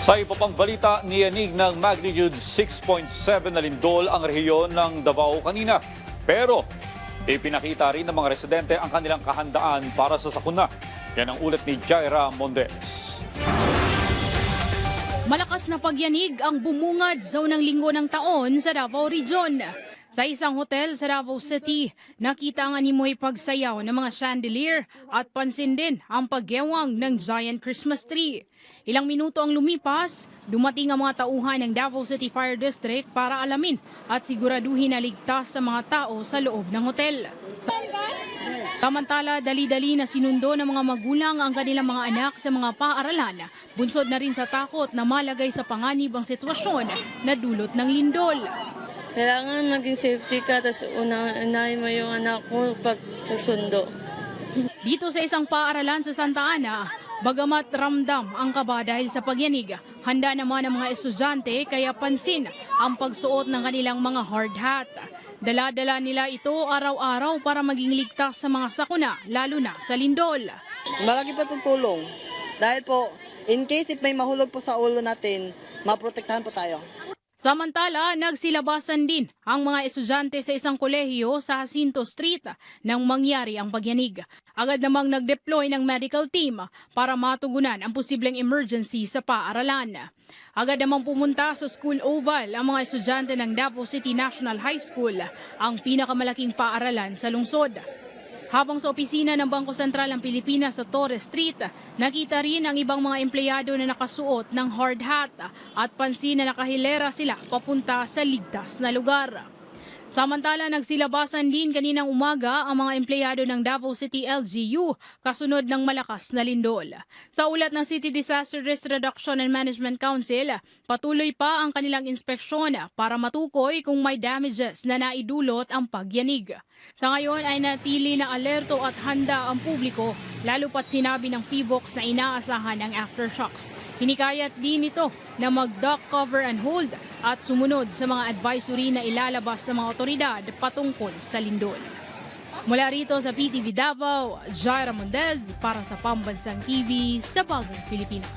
Sa iba pang balita, niyanig ng magnitude 6.7 na lindol ang rehiyon ng Davao kanina. Pero ipinakita rin ng mga residente ang kanilang kahandaan para sa sakuna. Yan ang ulat ni Jaira Mondes. Malakas na pagyanig ang bumungad sa unang linggo ng taon sa Davao Region. Sa isang hotel sa Davao City, nakita ang animoy pagsayaw ng mga chandelier at pansin din ang paggewang ng giant Christmas tree. Ilang minuto ang lumipas, dumating ang mga tauhan ng Davao City Fire District para alamin at siguraduhin na ligtas sa mga tao sa loob ng hotel. Samantala, dali-dali na sinundo ng mga magulang ang kanilang mga anak sa mga paaralan. Bunsod na rin sa takot na malagay sa panganib ang sitwasyon na dulot ng lindol. Kailangan maging safety ka, tapos unahin mo yung anak mo pag nagsundo. Dito sa isang paaralan sa Santa Ana, bagamat ramdam ang kaba dahil sa pagyanig, handa naman ang mga estudyante kaya pansin ang pagsuot ng kanilang mga hard hat. Dala-dala nila ito araw-araw para maging ligtas sa mga sakuna, lalo na sa lindol. Malaki pa itong tulong. Dahil po, in case if may mahulog po sa ulo natin, maprotektahan po tayo. Samantala, nagsilabasan din ang mga estudyante sa isang kolehiyo sa Jacinto Street nang mangyari ang pagyanig. Agad namang nag-deploy ng medical team para matugunan ang posibleng emergency sa paaralan. Agad namang pumunta sa School Oval ang mga estudyante ng Davao City National High School, ang pinakamalaking paaralan sa lungsod. Habang sa opisina ng Bangko Sentral ng Pilipinas sa Torres Street, nakita rin ang ibang mga empleyado na nakasuot ng hard hat at pansin na nakahilera sila papunta sa ligtas na lugar. Samantala, nagsilabasan din kaninang umaga ang mga empleyado ng Davao City LGU kasunod ng malakas na lindol. Sa ulat ng City Disaster Risk Reduction and Management Council, patuloy pa ang kanilang inspeksyon para matukoy kung may damages na naidulot ang pagyanig. Sa ngayon ay natili na alerto at handa ang publiko, lalo pat sinabi ng PHIVOLCS na inaasahan ang aftershocks. Hinikayat din ito na mag-duck, cover and hold at sumunod sa mga advisory na ilalabas sa mga otoridad patungkol sa lindol. Mula rito sa PTV Davao, Jaira Mondes para sa Pambansang TV sa Bagong Pilipinas.